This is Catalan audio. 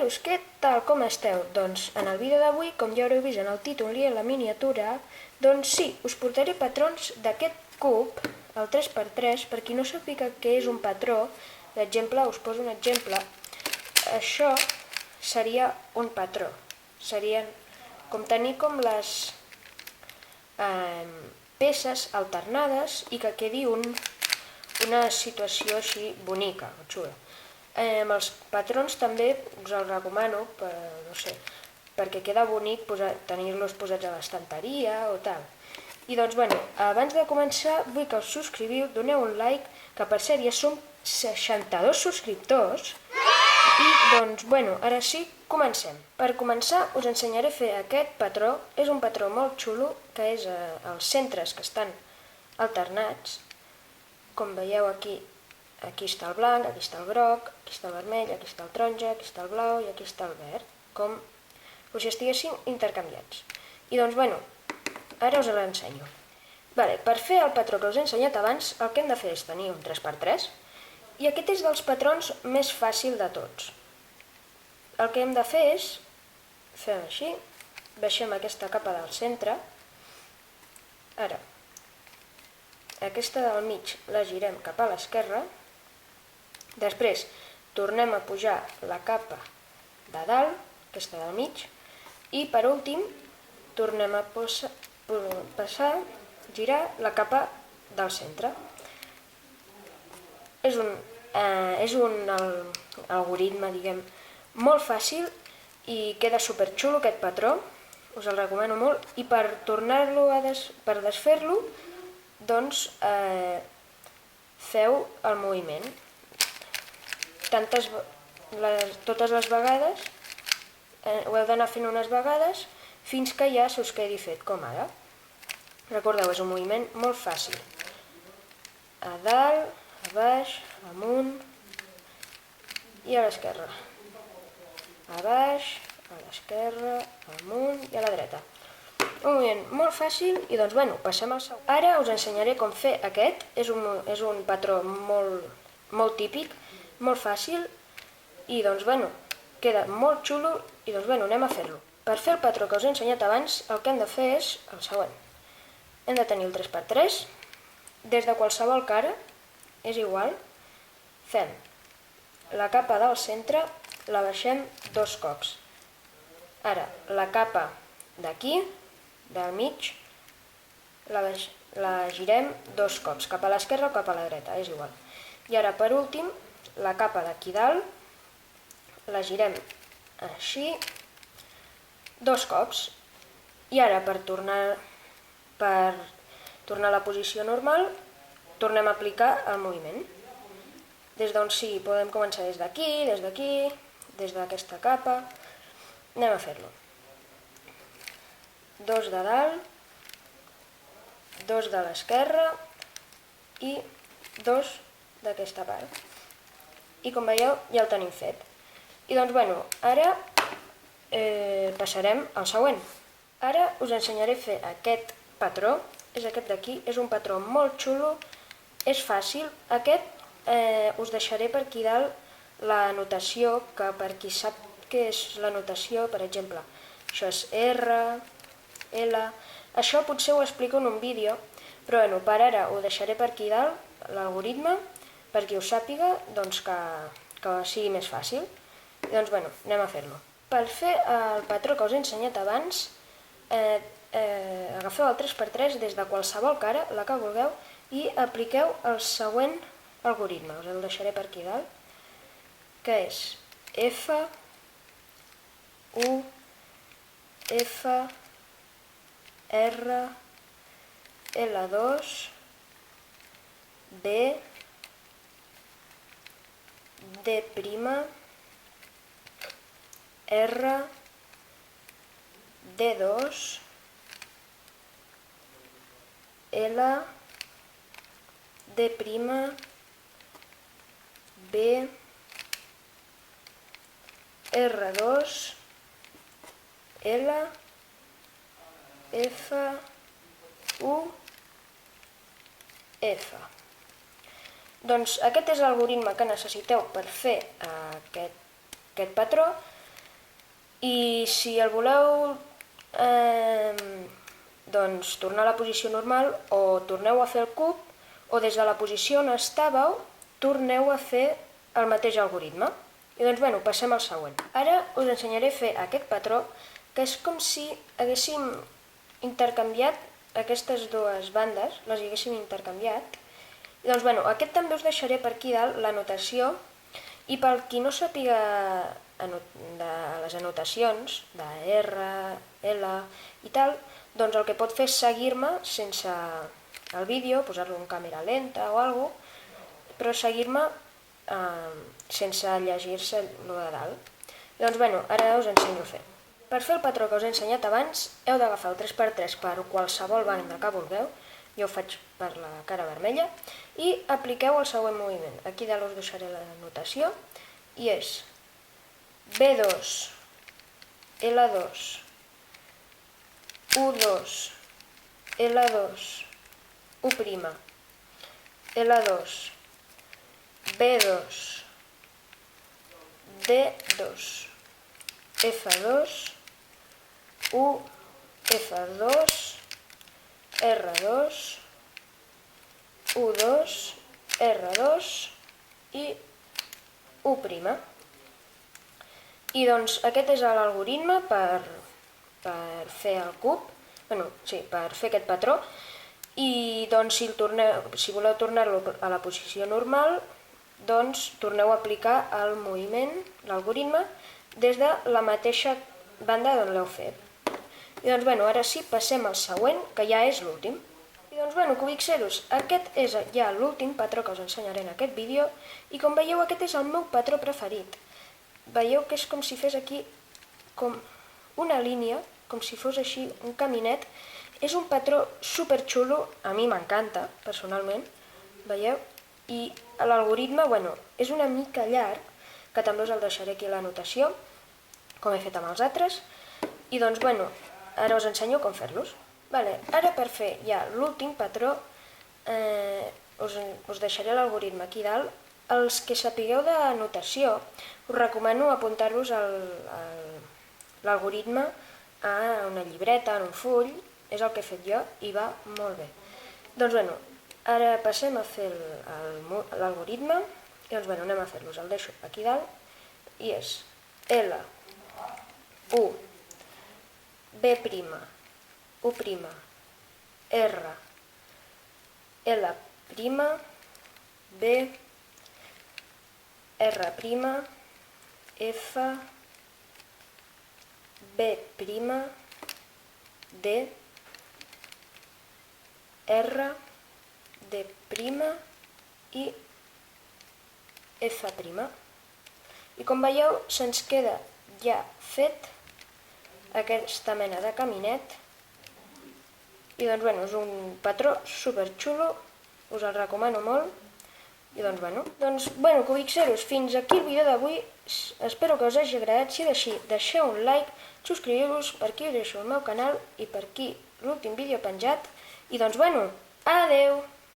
Companyeros, què tal, com esteu? Doncs en el vídeo d'avui, com ja haureu vist en el títol i en la miniatura, doncs sí, us portaré patrons d'aquest cub, el 3x3, per qui no sàpiga què és un patró. L'exemple, us poso un exemple. Això seria un patró. Serien com tenir com les peces alternades i que quedi una situació així bonica o xula. Els patrons també us els recomano, no sé, perquè queda bonic tenir-los posats a l'estanteria o tal. I doncs, abans de començar vull que us subscriviu, doneu un like, que per cert ja som 62 subscriptors. I doncs, ara sí, comencem. Per començar us ensenyaré a fer aquest patró. És un patró molt xulo, que és els centres que estan alternats. Com veieu aquí està el blanc, aquí està el groc, aquí està el vermell, aquí està el taronja, aquí està el blau i aquí està el verd, com si estiguessin intercanviats. I doncs, ara us l'ensenyo. Per fer el patró que us he ensenyat abans, el que hem de fer és tenir un 3x3, i aquest és dels patrons més fàcil de tots. El que hem de fer és, fem així, baixem aquesta capa del centre, ara, aquesta del mig la girem cap a l'esquerra, després tornem a pujar la capa de dalt, aquesta del mig, i per últim tornem a girar la capa del centre. És un algoritme, diguem, molt fàcil i queda superxulo aquest patró, us el recomano molt, i per desfer-lo, doncs feu el moviment. Totes les vegades, ho heu d'anar fent unes vegades fins que ja se us quedi fet, com ara. Recordeu, és un moviment molt fàcil. A dalt, a baix, amunt i a l'esquerra. A baix, a l'esquerra, amunt i a la dreta. Un moviment molt fàcil i doncs passem al següent. Ara us ensenyaré com fer aquest. És un patró molt típic, molt fàcil i doncs queda molt xulo i doncs anem a fer-lo. Per fer el patró que us he ensenyat abans, el que hem de fer és el següent. Hem de tenir el 3x3, des de qualsevol cara, és igual, fem la capa del centre, la baixem 2 cops. Ara, la capa d'aquí, del mig, la girem 2 cops, cap a l'esquerra o cap a la dreta, és igual. I ara, per últim, la capa d'aquí dalt, la girem així 2 cops. I ara, per tornar a la posició normal, tornem a aplicar el moviment. Des d'on sigui, podem començar des d'aquí, des d'aquesta capa. Anem a fer-lo. 2 de dalt, 2 de l'esquerra i 2 d'aquesta part. I com veieu, ja el tenim fet. I doncs, ara passarem al següent. Ara us ensenyaré a fer aquest patró, és aquest d'aquí, és un patró molt xulo, és fàcil. Aquest us deixaré per aquí dalt la notació, que per qui sap què és la notació, per exemple, això és R, L, això potser ho explico en un vídeo, però per ara ho deixaré per aquí dalt, l'algoritme, per qui ho sàpiga, doncs que sigui més fàcil. I doncs, anem a fer-lo. Per fer el patró que us he ensenyat abans, agafeu el 3x3 des de qualsevol cara, la que vulgueu, i apliqueu el següent algoritme. Us el deixaré per aquí dalt, que és F, U, F, R, L2, B, D', R, D2, L, D', B, R2, L, F, U, F. Doncs aquest és l'algoritme que necessiteu per fer aquest patró. I si el voleu doncs tornar a la posició normal, o torneu a fer el cub, o des de la posició on estàveu torneu a fer el mateix algoritme. I doncs, bueno, passem al següent. Ara us ensenyaré a fer aquest patró, que és com si haguéssim intercanviat aquestes dues bandes, les haguéssim intercanviat. I doncs, bueno, aquest també us deixaré per aquí dalt la notació, i pel qui no sàpiga de les anotacions, de R, L i tal, doncs el que pot fer és seguir-me sense el vídeo, posar-lo en càmera lenta o alguna cosa, però seguir-me sense llegir-se el de dalt. Doncs, bueno, ara us ensenyo a fer. Per fer el patró que us he ensenyat abans, heu d'agafar el 3x3 per qualsevol banda que vulgueu, jo ho faig per la cara vermella, i apliqueu el següent moviment. Aquí dalt us deixaré la notació, i és B2, L2, U2, L2, U', L2, B2, D2, F2, U, F2, R2, U2, R2 i U'. I doncs aquest és l'algoritme per fer el cub, per fer aquest patró, i doncs si voleu tornar-lo a la posició normal, doncs torneu a aplicar el moviment, l'algoritme, des de la mateixa banda d'on l'heu fet. I doncs, bueno, ara sí, passem al següent, que ja és l'últim. I doncs, bueno, cubixeros, aquest és ja l'últim patró que us ensenyaré en aquest vídeo, i com veieu, aquest és el meu patró preferit. Veieu que és com si fes aquí com una línia, com si fos així un caminet. És un patró superxulo, a mi m'encanta, personalment, veieu? I l'algoritme, bueno, és una mica llarg, que també us el deixaré aquí a la notació, com he fet amb els altres, i doncs, bueno, ara us ensenyo com fer-los. Ara per fer ja l'últim patró, us deixaré l'algoritme aquí dalt. Els que sapigueu de notació, us recomano apuntar-vos l'algoritme a una llibreta, en un full, és el que he fet jo i va molt bé. Doncs, bueno, ara passem a fer l'algoritme, i doncs, bueno, anem a fer-los. El deixo aquí dalt, i és L, U, B', U', R, L', B, R', F, B', D, R, D' i F'. I com veieu, se'ns queda ja fet aquesta mena de caminet. I doncs, bueno, és un patró superxulo, us el recomano molt. I doncs, bueno, cubixeros, fins aquí el vídeo d'avui. Espero que us hagi agradat. Si és així, deixeu un like, subscriu-vos, per aquí us deixo el meu canal i per aquí l'últim vídeo penjat. I doncs, bueno, adeu!